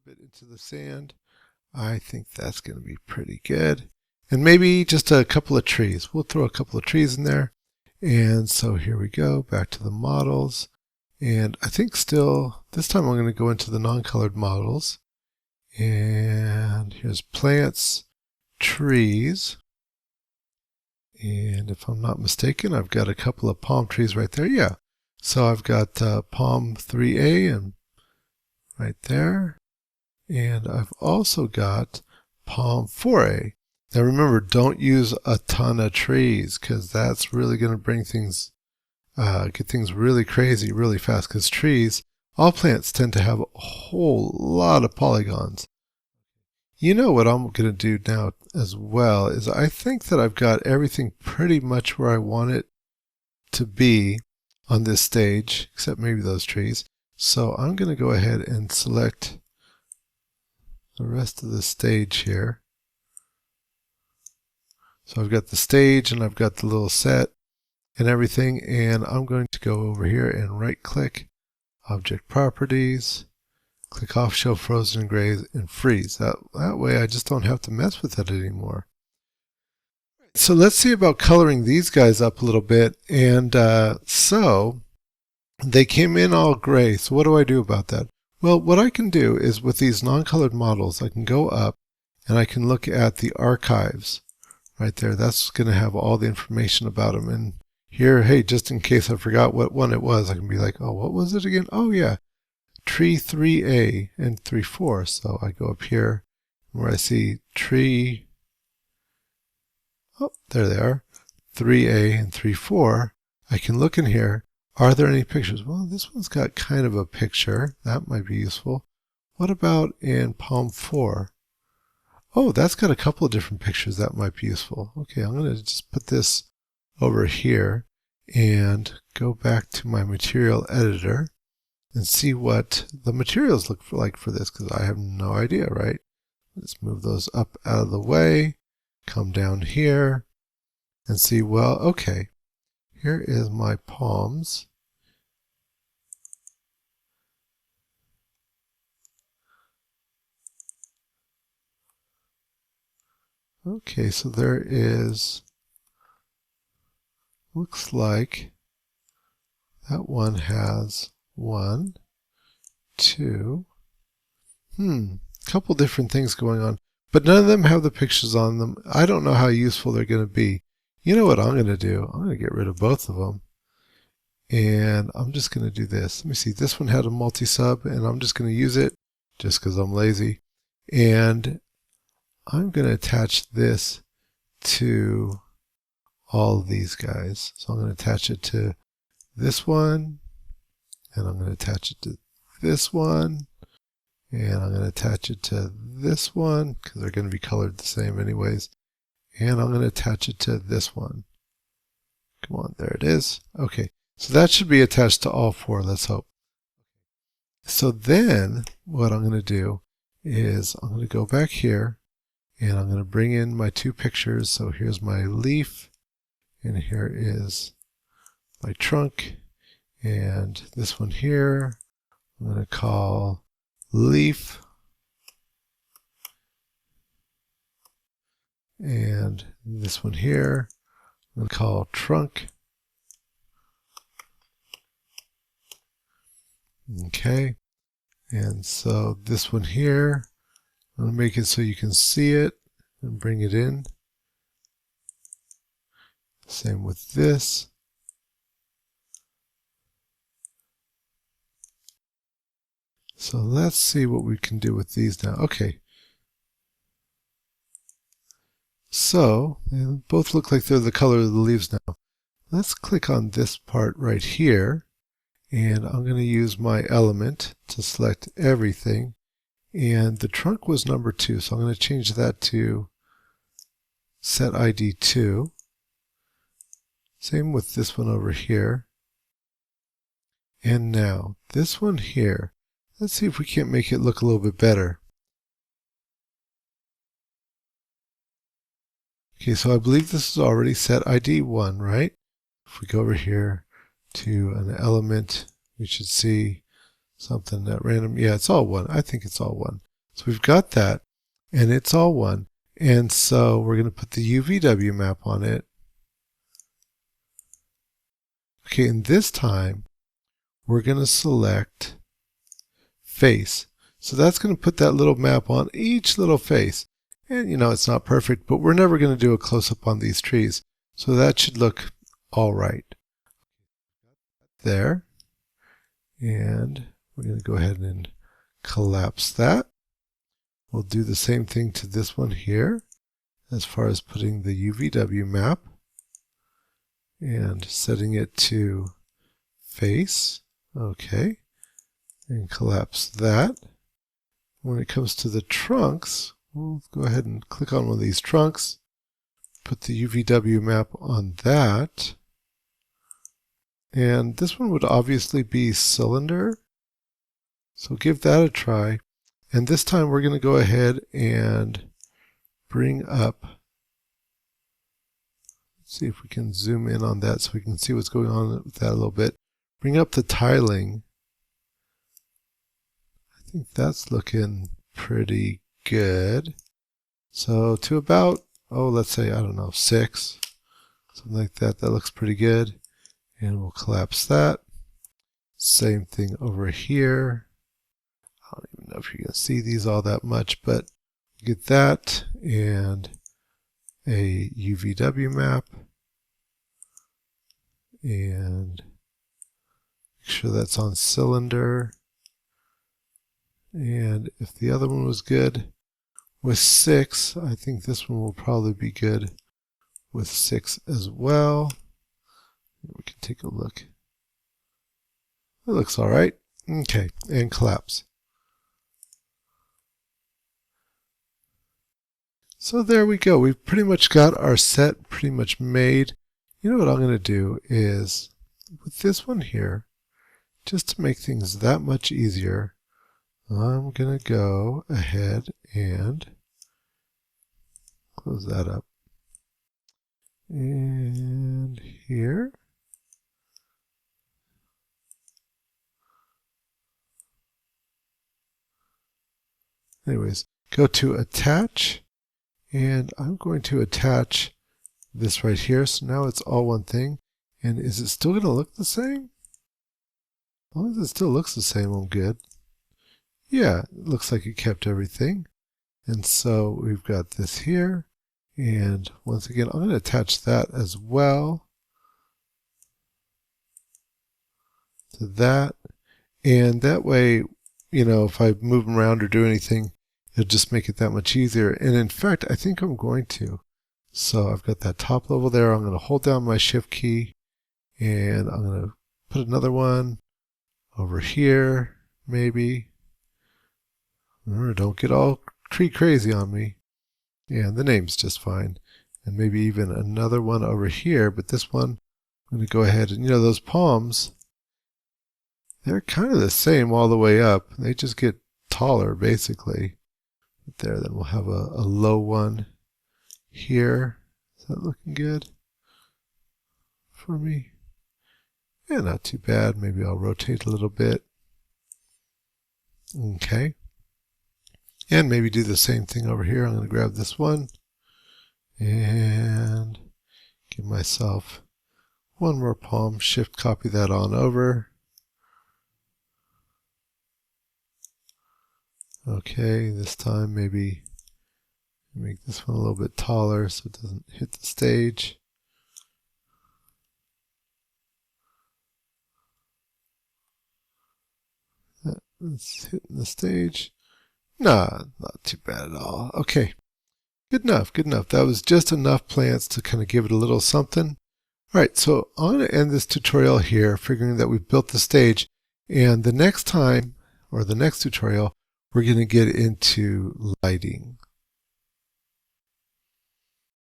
bit into the sand. I think that's going to be pretty good. And maybe just a couple of trees. We'll throw a couple of trees in there. And so here we go, back to the models. And I think still, this time I'm going to go into the non-colored models. And here's plants, trees. And if I'm not mistaken, I've got a couple of palm trees right there. Yeah. So I've got palm 3A and right there. And I've also got palm 4A. Now remember, don't use a ton of trees because that's really going to bring things, get things really crazy really fast, because trees, all plants tend to have a whole lot of polygons. You know what I'm going to do now as well is I think that I've got everything pretty much where I want it to be on this stage, except maybe those trees. So I'm going to go ahead and select the rest of the stage here. So I've got the stage and I've got the little set and everything, and I'm going to go over here and right click, Object Properties, click off Show Frozen and Gray and Freeze. That way I just don't have to mess with it anymore. So let's see about coloring these guys up a little bit. And so they came in all gray. So what do I do about that? Well, what I can do is with these non-colored models, I can go up and I can look at the archives right there. That's going to have all the information about them. And here, hey, just in case I forgot what one it was, I can be like, oh, what was it again? Oh, yeah, tree 3A and 3-4. So I go up here where I see tree, oh, there they are, 3A and 3-4. I can look in here. Are there any pictures? Well, this one's got kind of a picture. That might be useful. What about in palm 4? Oh, that's got a couple of different pictures. That might be useful. Okay, I'm going to just put this over here and go back to my material editor and see what the materials look like for this, because I have no idea, right? Let's move those up out of the way, come down here and see, well, okay, here is my palms. Okay, so there is, looks like that one has 1, 2, couple different things going on, but none of them have the pictures on them. I don't know how useful they're going to be. You know what I'm going to do? I'm going to get rid of both of them. And I'm just going to do this. Let me see. This one had a multi-sub, and I'm just going to use it just because I'm lazy. And I'm going to attach this to all of these guys. So I'm going to attach it to this one, and I'm going to attach it to this one, and I'm going to attach it to this one because they're going to be colored the same anyways. And I'm going to attach it to this one. Come on, there it is. Okay, so that should be attached to all 4, let's hope. So then what I'm going to do is I'm going to go back here and I'm going to bring in my 2 pictures. So here's my leaf and here is my trunk, and this one here I'm going to call leaf. And this one here, I'm going to call trunk. Okay. And so this one here, I'm going to make it so you can see it and bring it in. Same with this. So let's see what we can do with these now. Okay. So, they both look like they're the color of the leaves now. Let's click on this part right here, and I'm going to use my element to select everything. And the trunk was number 2, so I'm going to change that to set ID 2. Same with this one over here. And now, this one here, let's see if we can't make it look a little bit better. Okay, so I believe this is already set ID 1, right? If we go over here to an element, we should see something at random. Yeah, it's all 1. I think it's all 1. So we've got that, and it's all one. And so we're going to put the UVW map on it. Okay, and this time we're going to select face. So that's going to put that little map on each little face. And it's not perfect, but we're never going to do a close-up on these trees. So that should look all right. There. And we're going to go ahead and collapse that. We'll do the same thing to this one here as far as putting the UVW map and setting it to face. Okay. And collapse that. When it comes to the trunks, we'll go ahead and click on one of these trunks, put the UVW map on that. And this one would obviously be cylinder. So give that a try. And this time we're going to go ahead and bring up, let's see if we can zoom in on that so we can see what's going on with that a little bit. Bring up the tiling. I think that's looking pretty good. So to about, let's say, 6, something like that. That looks pretty good. And we'll collapse that. Same thing over here. I don't even know if you're going to see these all that much, but get that and a UVW map. And make sure that's on cylinder. And if the other one was good with 6, I think this one will probably be good with 6 as well. We can take a look. It looks all right. Okay, and collapse. So there we go. We've pretty much got our set pretty much made. You know what I'm going to do is, with this one here, just to make things that much easier, I'm going to go ahead and close that up. And here. Anyways, go to attach, and I'm going to attach this right here. So now it's all one thing. And is it still going to look the same? As long as it still looks the same, I'm good. Yeah, it looks like it kept everything. And so we've got this here. And once again, I'm going to attach that as well to that. And that way, if I move them around or do anything, it'll just make it that much easier. And in fact, I think I'm going to. So I've got that top level there. I'm going to hold down my shift key and I'm going to put another one over here, maybe. Remember, don't get all tree crazy on me. And the name's just fine. And maybe even another one over here, but this one, I'm going to go ahead and, those palms, they're kind of the same all the way up. They just get taller, basically. But there, then we'll have a low one here. Is that looking good for me? Yeah, not too bad. Maybe I'll rotate a little bit. Okay. And maybe do the same thing over here. I'm going to grab this one and give myself one more palm, shift copy that on over. Okay, this time maybe make this one a little bit taller so it doesn't hit the stage. That's hitting the stage. Nah, not too bad at all. Okay, good enough, good enough. That was just enough plants to kind of give it a little something. All right, so I'm going to end this tutorial here, figuring that we've built the stage. And the next time, or the next tutorial, we're going to get into lighting.